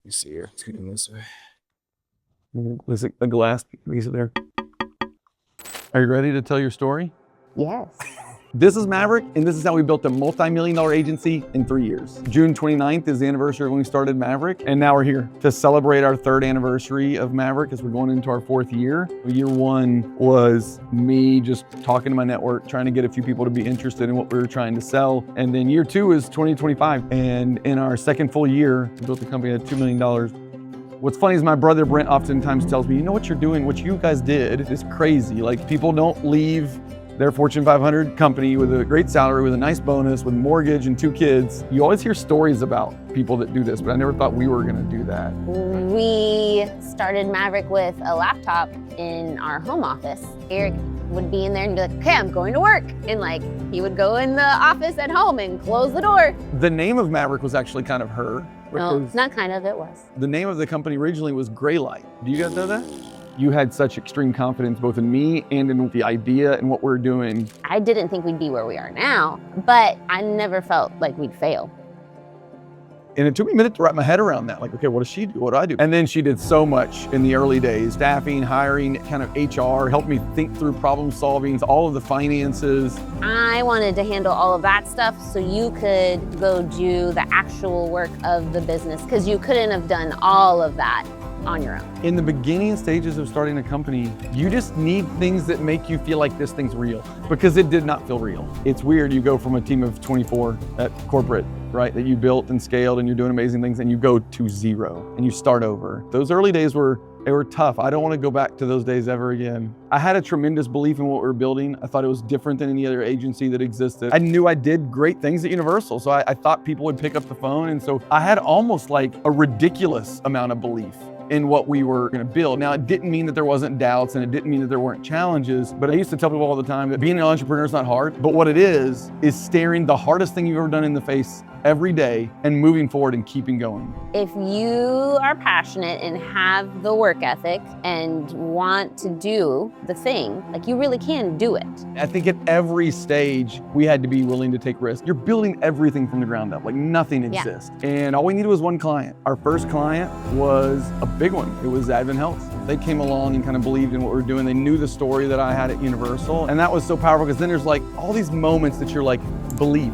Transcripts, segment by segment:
You see here, it's getting this way. There's a glass piece there. Are you ready to tell your story? Yes. This is Maverick, and this is how we built a multi-million-dollar agency in 3 years. June 29th is the anniversary of when we started Maverick, and now we're here to celebrate our 3rd anniversary of Maverick as we're going into our 4th year. Year 1 was me just talking to my network, trying to get a few people to be interested in what we were trying to sell. And then year 2 is 2025. And in our 2nd full year, we built the company at $2 million. What's funny is my brother Brent oftentimes tells me, you know what you're doing, what you guys did is crazy. Like, people don't leave their Fortune 500 company with a great salary, with a nice bonus, with a mortgage and 2 kids. You always hear stories about people that do this, but I never thought we were gonna do that. We started Maverick with a laptop in our home office. Eric would be in there and be like, okay, I'm going to work. And like, he would go in the office at home and close the door. The name of Maverick was actually kind of her. No, not kind of, it was. The name of the company originally was Graylight. Do you guys know that? You had such extreme confidence both in me and in the idea and what we're doing. I didn't think we'd be where we are now, but I never felt like we'd fail. And it took me a minute to wrap my head around that. Like, okay, what does she do? What do I do? And then she did so much in the early days, staffing, hiring, kind of HR, helped me think through problem solving, all of the finances. I wanted to handle all of that stuff so you could go do the actual work of the business, because you couldn't have done all of that on your own. In the beginning stages of starting a company, you just need things that make you feel like this thing's real, because it did not feel real. It's weird, you go from a team of 24 at corporate, right, that you built and scaled and you're doing amazing things, and you go to 0 and you start over. Those early days were tough. I don't want to go back to those days ever again. I had a tremendous belief in what we were building. I thought it was different than any other agency that existed. I knew I did great things at Universal, so I thought people would pick up the phone, and so I had almost like a ridiculous amount of belief in what we were gonna build. Now, it didn't mean that there wasn't doubts, and it didn't mean that there weren't challenges, but I used to tell people all the time that being an entrepreneur is not hard, but what it is staring the hardest thing you've ever done in the face every day and moving forward and keeping going. If you are passionate and have the work ethic and want to do the thing, like, you really can do it. I think at every stage, we had to be willing to take risks. You're building everything from the ground up, like nothing exists. And all we needed was one client. Our first client was a big one. It was Advent Health. They came along and kind of believed in what we were doing. They knew the story that I had at Universal. And that was so powerful, because then there's like all these moments that you're like, belief.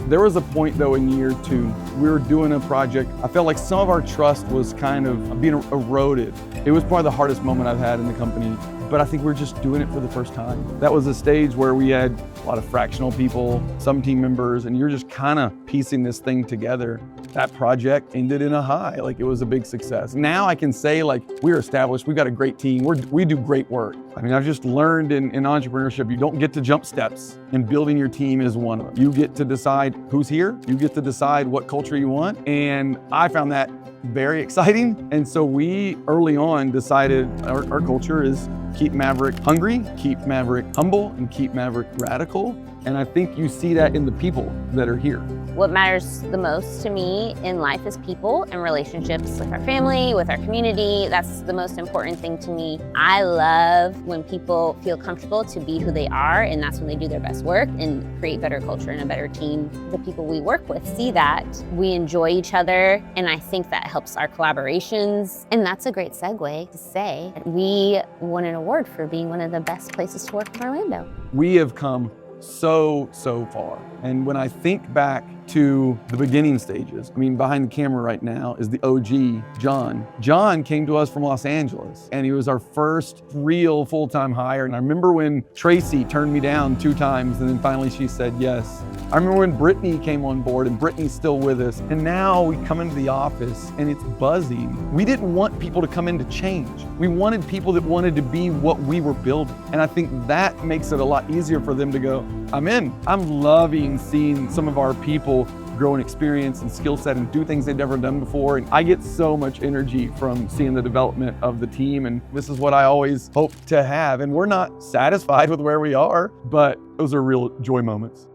There was a point though in year 2, we were doing a project. I felt like some of our trust was kind of being eroded. It was probably the hardest moment I've had in the company, but I think we're just doing it for the first time. That was a stage where we had a lot of fractional people, some team members, and you're just kind of piecing this thing together. That project ended in a high, like it was a big success. Now I can say, like, we're established, we've got a great team, we do great work. I mean, I've just learned in entrepreneurship, you don't get to jump steps, and building your team is one of them. You get to decide who's here, you get to decide what culture you want, and I found that very exciting. And so we early on decided our culture is keep Maverick hungry, keep Maverick humble, and keep Maverick radical. And I think you see that in the people that are here. What matters the most to me in life is people and relationships with our family, with our community. That's the most important thing to me. I love when people feel comfortable to be who they are, and that's when they do their best work and create better culture and a better team. The people we work with see that. We enjoy each other, and I think that helps our collaborations. And that's a great segue to say we won an award for being one of the best places to work in Orlando. We have come so far. And when I think back to the beginning stages, I mean, behind the camera right now is the OG, John. John came to us from Los Angeles, and he was our first real full-time hire. And I remember when Tracy turned me down 2 times, and then finally she said yes. I remember when Brittany came on board, and Brittany's still with us. And now we come into the office and it's buzzing. We didn't want people to come in to change. We wanted people that wanted to be what we were building. And I think that makes it a lot easier for them to go, I'm in. I'm loving seeing some of our people grow in experience and skill set and do things they've never done before. And I get so much energy from seeing the development of the team. And this is what I always hope to have. And we're not satisfied with where we are, but those are real joy moments.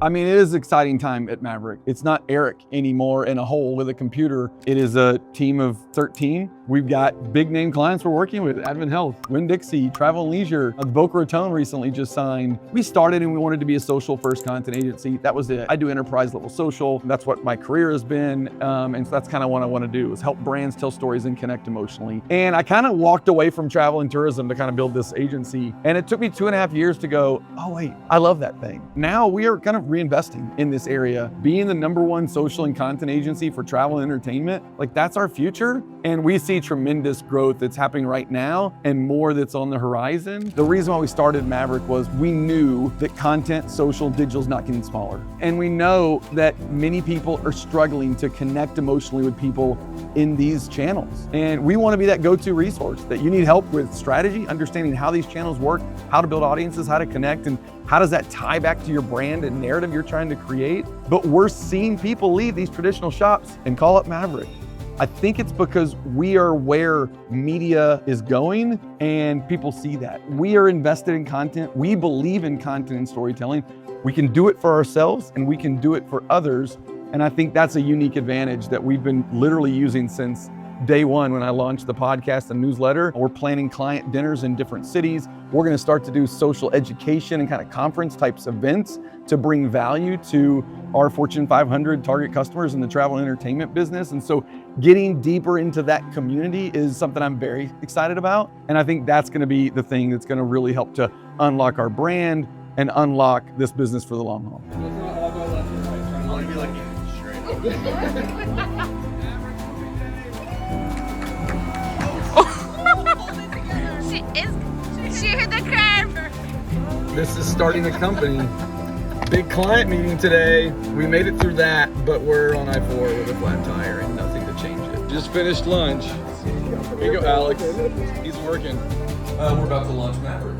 I mean, it is an exciting time at Maverick. It's not Eric anymore in a hole with a computer. It is a team of 13. We've got big name clients we're working with, Advent Health, Winn-Dixie, Travel and Leisure. Boca Raton recently just signed. We started and we wanted to be a social first content agency. That was it. I do enterprise level social. That's what my career has been. And so that's kind of what I want to do, is help brands tell stories and connect emotionally. And I kind of walked away from travel and tourism to kind of build this agency. And it took me 2.5 years to go, oh wait, I love that thing. Now we are kind of reinvesting in this area, being the #1 social and content agency for travel and entertainment. Like, that's our future. And we see tremendous growth that's happening right now and more that's on the horizon. The reason why we started Maverick was we knew that content, social, digital is not getting smaller. And we know that many people are struggling to connect emotionally with people in these channels. And we want to be that go-to resource that you need help with strategy, understanding how these channels work, how to build audiences, how to connect, and how does that tie back to your brand and narrative you're trying to create. But we're seeing people leave these traditional shops and call up Maverick. I think it's because we are where media is going and people see that. We are invested in content. We believe in content and storytelling. We can do it for ourselves and we can do it for others. And I think that's a unique advantage that we've been literally using since day one when I launched the podcast and newsletter. We're planning client dinners in different cities. We're going to start to do social education and kind of conference types events to bring value to our Fortune 500 target customers in the travel and entertainment business. And so getting deeper into that community is something I'm very excited about. And I think that's going to be the thing that's going to really help to unlock our brand and unlock this business for the long haul. I want to be like you, straight. She hit the curve. This is starting a company. Big client meeting today. We made it through that, but we're on I-4 with a flat tire and nothing to change it. Just finished lunch. Here you go, Alex. He's working. We're about to launch Maverick.